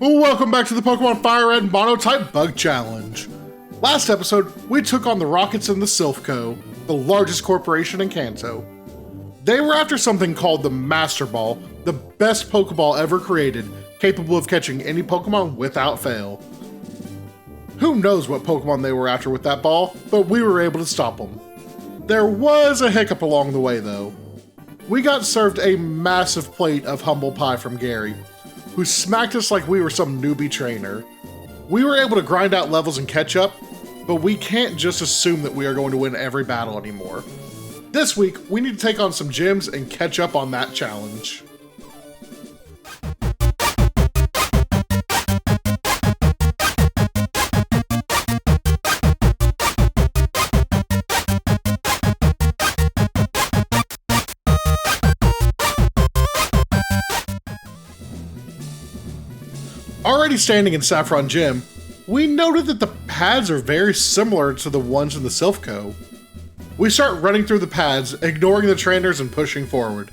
Welcome back to the Pokemon Fire Red Monotype Bug Challenge. Last episode, we took on the Rockets and the Silph Co., the largest corporation in Kanto. They were after something called the Master Ball, the best Pokeball ever created, capable of catching any Pokemon without fail. Who knows what Pokemon they were after with that ball, but we were able to stop them. There was a hiccup along the way though. We got served a massive plate of humble pie from Gary, who smacked us like we were some newbie trainer. We were able to grind out levels and catch up, but we can't just assume that we are going to win every battle anymore. This week, we need to take on some gyms and catch up on that challenge. Already standing in Saffron Gym, we noted that the pads are very similar to the ones in the Silph Co. We start running through the pads, ignoring the trainers and pushing forward.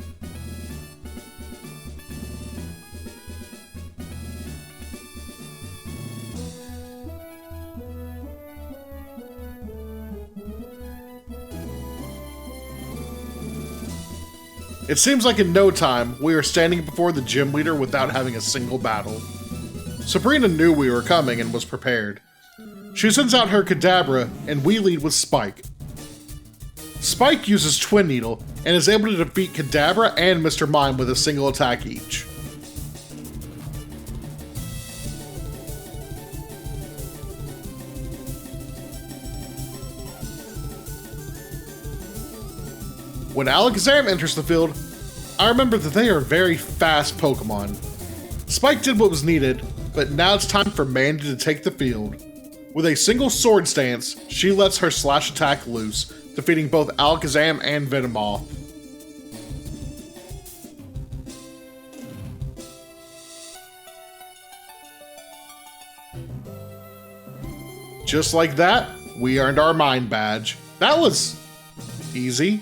It seems like in no time, we are standing before the gym leader without having a single battle. Sabrina knew we were coming and was prepared. She sends out her Kadabra, and we lead with Spike. Spike uses Twin Needle, and is able to defeat Kadabra and Mr. Mime with a single attack each. When Alakazam enters the field, I remember that they are very fast Pokemon. Spike did what was needed, but now it's time for Mandy to take the field. With a single sword stance, she lets her slash attack loose, defeating both Alakazam and Venomoth. Just like that, we earned our Mind Badge. That was easy.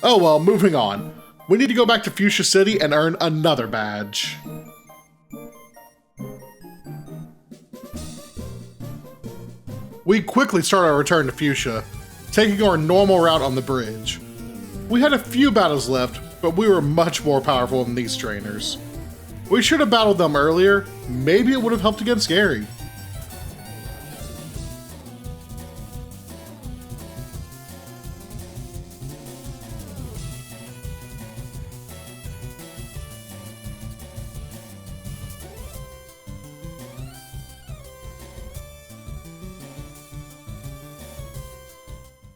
Oh well, moving on. We need to go back to Fuchsia City and earn another badge. We quickly start our return to Fuchsia, taking our normal route on the bridge. We had a few battles left, but we were much more powerful than these trainers. We should have battled them earlier, maybe it would have helped against Gary.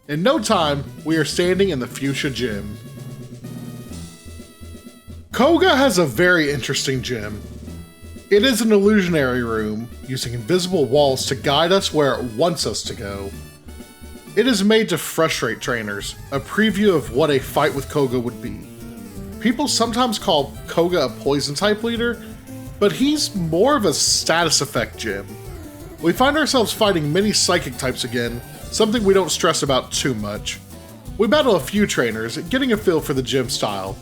In no time, we are standing in the Fuchsia Gym. Koga has a very interesting gym. It is an illusionary room, using invisible walls to guide us where it wants us to go. It is made to frustrate trainers, a preview of what a fight with Koga would be. People sometimes call Koga a poison type leader, but he's more of a status effect gym. We find ourselves fighting many psychic types again, something we don't stress about too much. We battle a few trainers, getting a feel for the gym style.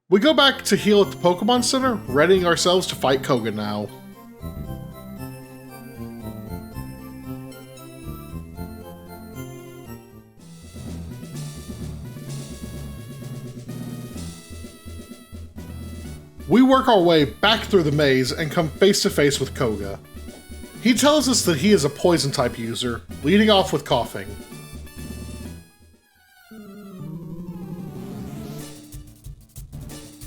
We go back to heal at the Pokemon Center, readying ourselves to fight Koga now. We work our way back through the maze and come face to face with Koga. He tells us that he is a poison type user, leading off with coughing.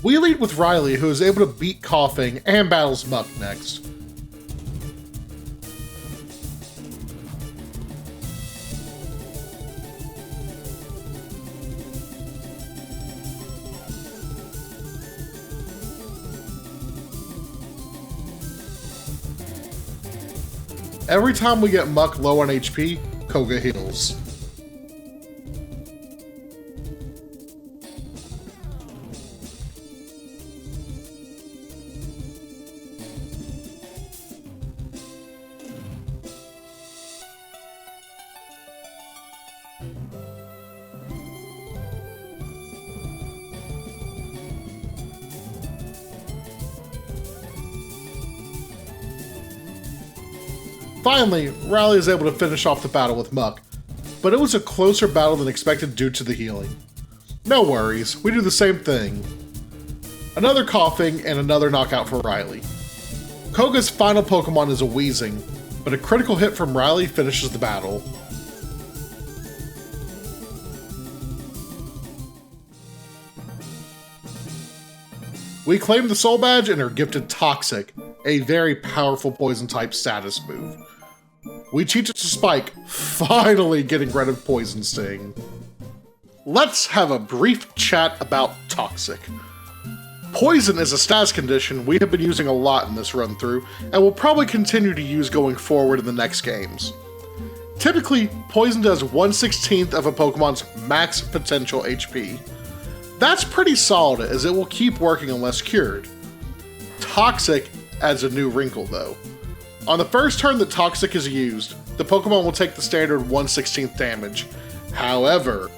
We lead with Riley, who is able to beat coughing and battles Muck next. Every time we get Muck low on HP, Koga heals. Finally, Riley is able to finish off the battle with Muck, but it was a closer battle than expected due to the healing. No worries, we do the same thing. Another coughing and another knockout for Riley. Koga's final Pokemon is a Weezing, but a critical hit from Riley finishes the battle. We claim the Soul Badge and are gifted Toxic, a very powerful poison type status move. We teach it to Spike, finally getting rid of Poison Sting. Let's have a brief chat about Toxic. Poison is a status condition we have been using a lot in this run through, and will probably continue to use going forward in the next games. Typically, Poison does 1/16 of a Pokemon's max potential HP. That's pretty solid, as it will keep working unless cured. Toxic adds a new wrinkle though. On the first turn that Toxic is used, the Pokemon will take the standard 1/16 damage. However,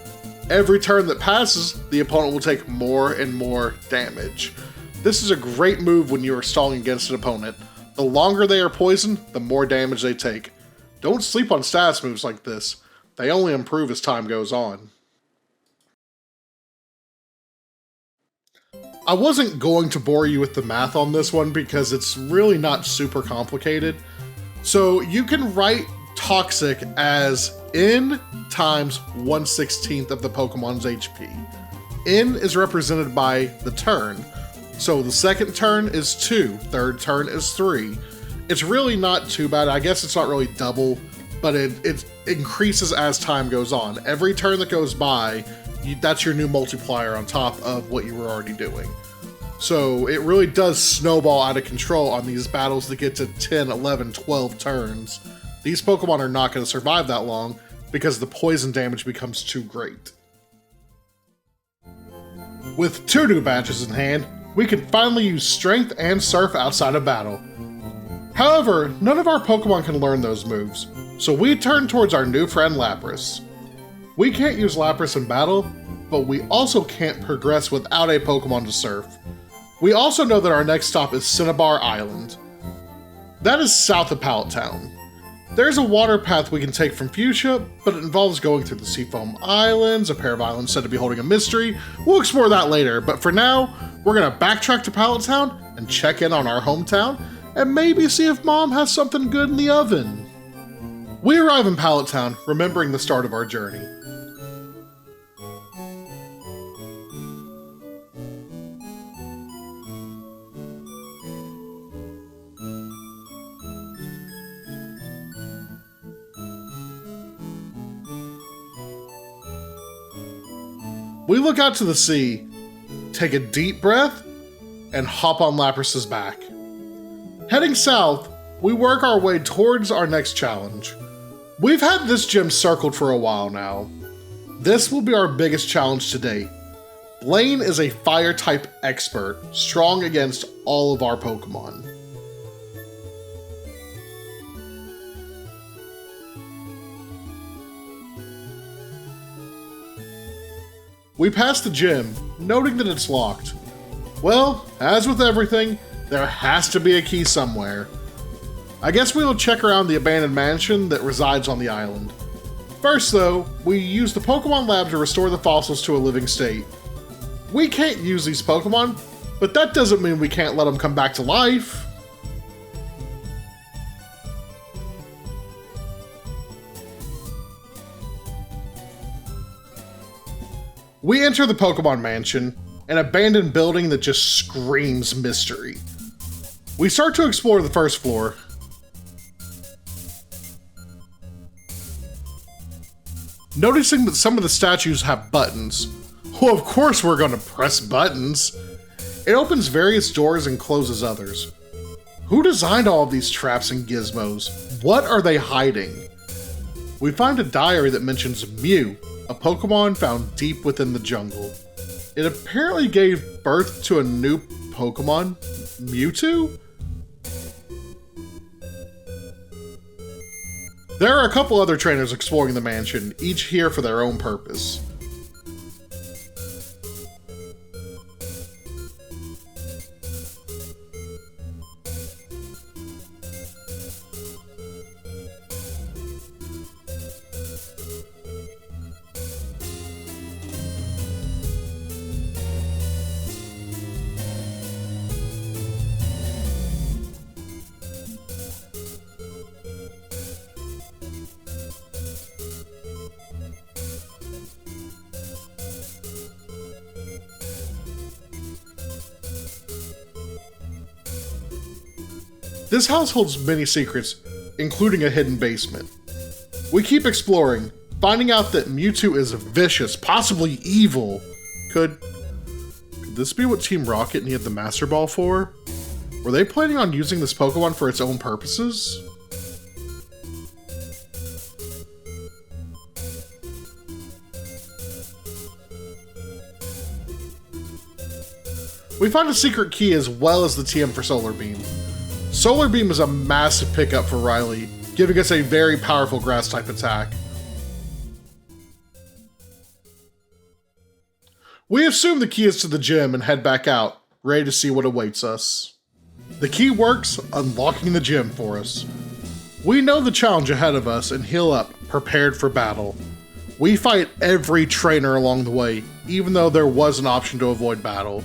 every turn that passes, the opponent will take more and more damage. This is a great move when you are stalling against an opponent. The longer they are poisoned, the more damage they take. Don't sleep on status moves like this. They only improve as time goes on. I wasn't going to bore you with the math on this one because it's really not super complicated. So you can write Toxic as N times 1/16 of the Pokemon's HP. N is represented by the turn. So the second turn is 2, third turn is 3. It's really not too bad. I guess it's not really double, but it increases as time goes on. Every turn that goes by, that's your new multiplier on top of what you were already doing. So it really does snowball out of control on these battles that get to 10, 11, 12 turns. These Pokemon are not going to survive that long because the poison damage becomes too great. With 2 new badges in hand, we can finally use Strength and Surf outside of battle. However, none of our Pokemon can learn those moves, so we turn towards our new friend Lapras. We can't use Lapras in battle, but we also can't progress without a Pokemon to surf. We also know that our next stop is Cinnabar Island. That is south of Pallet Town. There's a water path we can take from Fuchsia, but it involves going through the Seafoam Islands, a pair of islands said to be holding a mystery. We'll explore that later, but for now, we're gonna backtrack to Pallet Town and check in on our hometown, and maybe see if Mom has something good in the oven. We arrive in Pallet Town, remembering the start of our journey. We look out to the sea, take a deep breath, and hop on Lapras's back. Heading south, we work our way towards our next challenge. We've had this gym circled for a while now. This will be our biggest challenge to date. Blaine is a fire type expert, strong against all of our Pokemon. We pass the gym, noting that it's locked. Well, as with everything, there has to be a key somewhere. I guess we will check around the abandoned mansion that resides on the island. First though, we use the Pokemon Lab to restore the fossils to a living state. We can't use these Pokemon, but that doesn't mean we can't let them come back to life. We enter the Pokemon Mansion, an abandoned building that just screams mystery. We start to explore the first floor. Noticing that some of the statues have buttons. Well, of course we're gonna press buttons. It opens various doors and closes others. Who designed all of these traps and gizmos? What are they hiding? We find a diary that mentions Mew, a Pokemon found deep within the jungle. It apparently gave birth to a new Pokemon, Mewtwo? There are a couple other trainers exploring the mansion, each here for their own purpose. This house holds many secrets, including a hidden basement. We keep exploring, finding out that Mewtwo is vicious, possibly evil. Could this be what Team Rocket needed the Master Ball for? Were they planning on using this Pokemon for its own purposes? We find a secret key as well as the TM for Solar Beam. Solar Beam is a massive pickup for Riley, giving us a very powerful grass-type attack. We assume the key is to the gym and head back out, ready to see what awaits us. The key works, unlocking the gym for us. We know the challenge ahead of us and heal up, prepared for battle. We fight every trainer along the way, even though there was an option to avoid battle.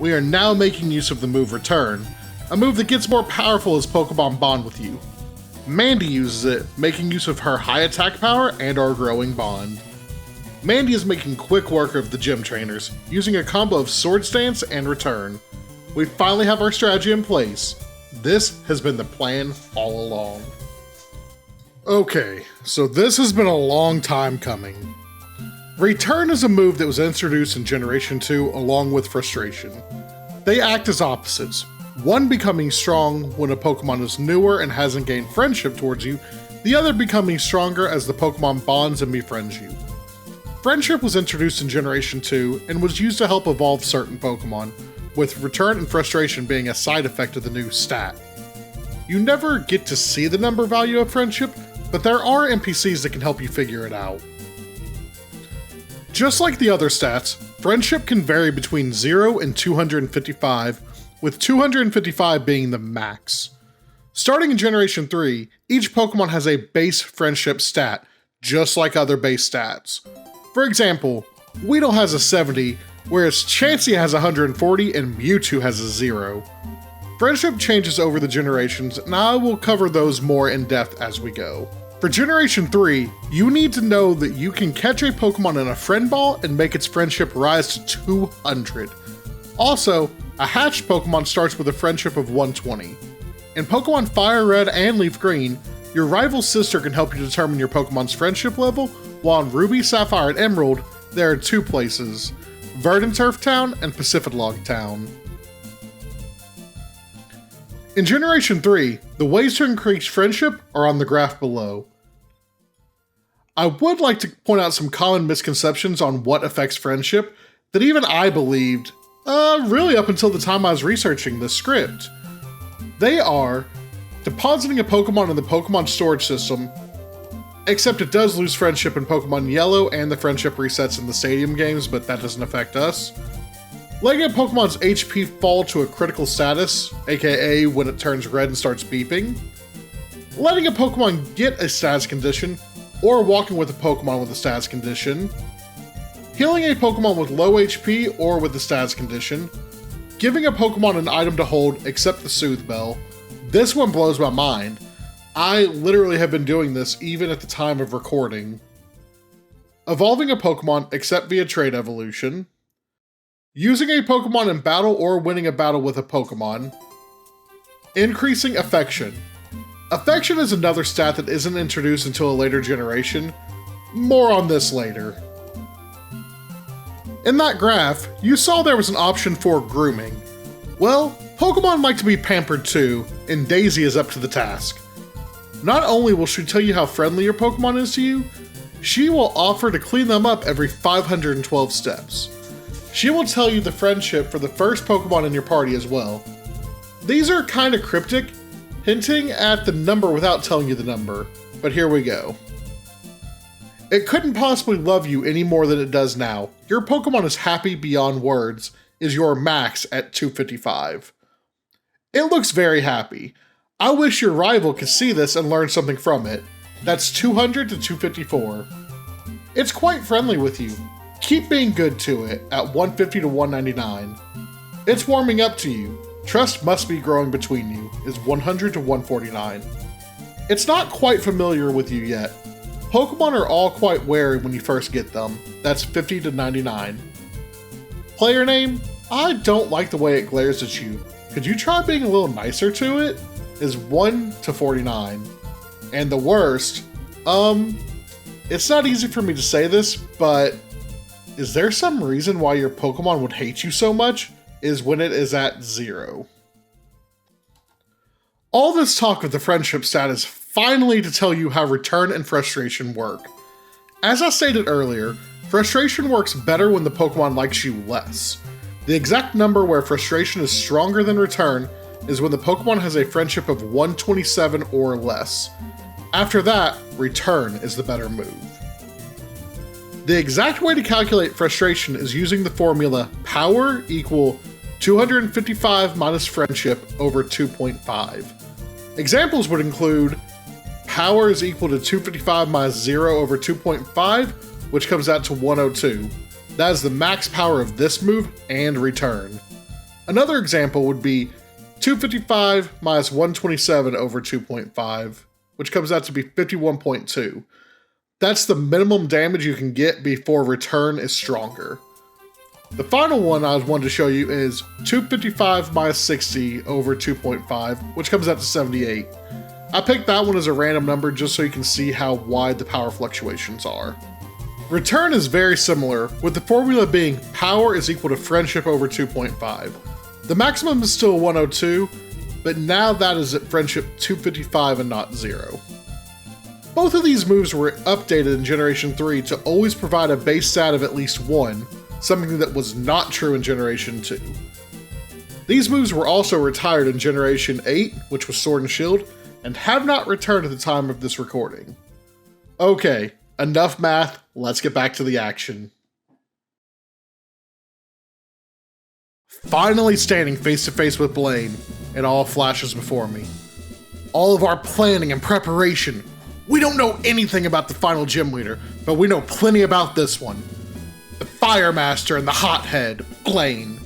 we are now making use of the move Return, a move that gets more powerful as Pokemon bond with you. Mandy uses it, making use of her high attack power and our growing bond. Mandy is making quick work of the gym trainers, using a combo of Swords Dance and Return. We finally have our strategy in place. This has been the plan all along. Okay, so this has been a long time coming. Return is a move that was introduced in Generation 2 along with Frustration. They act as opposites, one becoming strong when a Pokemon is newer and hasn't gained friendship towards you, the other becoming stronger as the Pokemon bonds and befriends you. Friendship was introduced in Generation 2 and was used to help evolve certain Pokemon, with Return and Frustration being a side effect of the new stat. You never get to see the number value of Friendship, but there are NPCs that can help you figure it out. Just like the other stats, Friendship can vary between 0 and 255, with 255 being the max. Starting in Generation 3, each Pokemon has a base Friendship stat, just like other base stats. For example, Weedle has a 70, whereas Chansey has 140 and Mewtwo has a 0. Friendship changes over the generations, and I will cover those more in depth as we go. For Generation 3, you need to know that you can catch a Pokemon in a Friend Ball and make its friendship rise to 200. Also, a hatched Pokemon starts with a friendship of 120. In Pokemon Fire Red and Leaf Green, your rival sister can help you determine your Pokemon's friendship level, while in Ruby, Sapphire, and Emerald, there are two places, Verdanturf Town and Pacific Town. In Generation 3, the ways to increase friendship are on the graph below. I would like to point out some common misconceptions on what affects friendship that even I believed, really up until the time I was researching this script. They are depositing a Pokemon in the Pokemon storage system, except it does lose friendship in Pokemon Yellow and the friendship resets in the stadium games, but that doesn't affect us. Letting a Pokemon's HP fall to a critical status, aka when it turns red and starts beeping. Letting a Pokemon get a status condition, or walking with a Pokemon with a status condition. Healing a Pokemon with low HP or with a status condition. Giving a Pokemon an item to hold except the Soothe Bell. This one blows my mind. I literally have been doing this even at the time of recording. Evolving a Pokemon except via Trade Evolution. Using a Pokemon in battle or winning a battle with a Pokemon. Increasing Affection. Affection is another stat that isn't introduced until a later generation. More on this later. In that graph, you saw there was an option for grooming. Well, Pokemon like to be pampered too, and Daisy is up to the task. Not only will she tell you how friendly your Pokemon is to you, she will offer to clean them up every 512 steps. She will tell you the friendship for the first Pokemon in your party as well. These are kinda cryptic, hinting at the number without telling you the number, but here we go. It couldn't possibly love you any more than it does now. Your Pokemon is happy beyond words, is your max at 255. It looks very happy. I wish your rival could see this and learn something from it. That's 200 to 254. It's quite friendly with you. Keep being good to it at 150 to 199. It's warming up to you. Trust must be growing between you is 100 to 149. It's not quite familiar with you yet. Pokemon are all quite wary when you first get them. That's 50 to 99. Player name? I don't like the way it glares at you. Could you try being a little nicer to it? Is 1 to 49. And the worst, it's not easy for me to say this, but is there some reason why your Pokemon would hate you so much? Is when it is at 0. All this talk of the friendship stat is finally to tell you how Return and Frustration work. As I stated earlier, Frustration works better when the Pokemon likes you less. The exact number where Frustration is stronger than Return is when the Pokemon has a friendship of 127 or less. After that, Return is the better move. The exact way to calculate Frustration is using the formula power equal 255 minus friendship over 2.5. Examples would include power is equal to 255 minus 0 over 2.5, which comes out to 102. That is the max power of this move and Return. Another example would be 255 minus 127 over 2.5, which comes out to be 51.2. That's the minimum damage you can get before return is stronger. The final one I wanted to show you is 255 minus 60 over 2.5, which comes out to 78. I picked that one as a random number just so you can see how wide the power fluctuations are. Return is very similar, with the formula being power is equal to friendship over 2.5. The maximum is still 102, but now that is at friendship 255 and not 0. Both of these moves were updated in Generation 3 to always provide a base stat of at least 1, something that was not true in Generation 2. These moves were also retired in Generation 8, which was Sword and Shield, and have not returned at the time of this recording. Okay, enough math, let's get back to the action. Finally standing face to face with Blaine, it all flashes before me. All of our planning and preparation. We don't know anything about the final gym leader, but we know plenty about this one. The Fire Master and the Hothead, Blaine.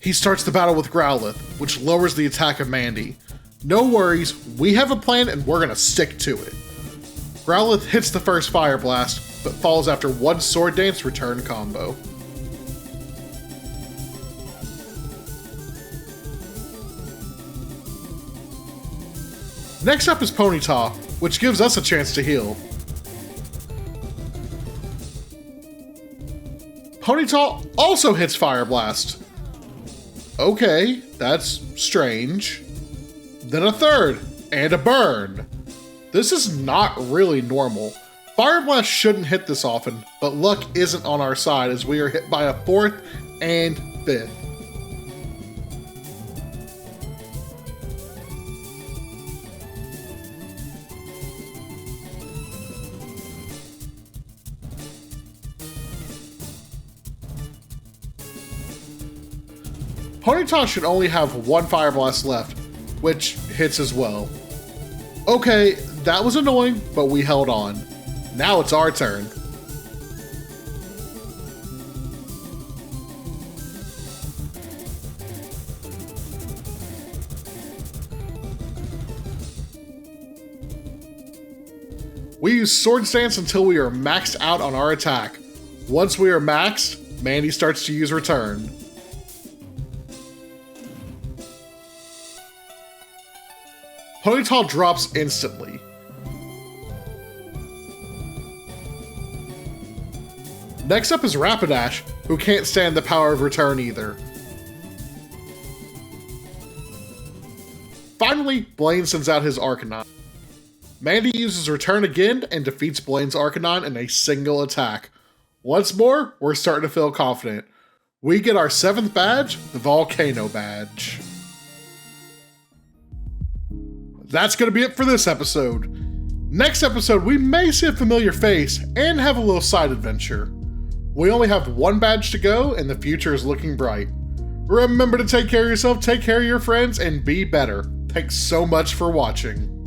He starts the battle with Growlithe, which lowers the attack of Mandy. No worries, we have a plan and we're gonna stick to it. Growlithe hits the first Fire Blast, but falls after one Sword Dance return combo. Next up is Ponyta, which gives us a chance to heal. Ponyta also hits Fire Blast. Okay, that's strange. Then a third, and a burn. This is not really normal. Fire Blast shouldn't hit this often, but luck isn't on our side as we are hit by a fourth and fifth. Ponyta should only have one Fire Blast left, which hits as well. Okay, that was annoying, but we held on. Now it's our turn. We use Sword Stance until we are maxed out on our attack. Once we are maxed, Mandy starts to use Return. Ponyta drops instantly. Next up is Rapidash, who can't stand the power of Return either. Finally, Blaine sends out his Arcanine. Mandy uses Return again and defeats Blaine's Arcanine in a single attack. Once more, we're starting to feel confident. We get our 7th badge, the Volcano Badge. That's going to be it for this episode. Next episode, we may see a familiar face and have a little side adventure. We only have one badge to go and the future is looking bright. Remember to take care of yourself, take care of your friends, and be better. Thanks so much for watching.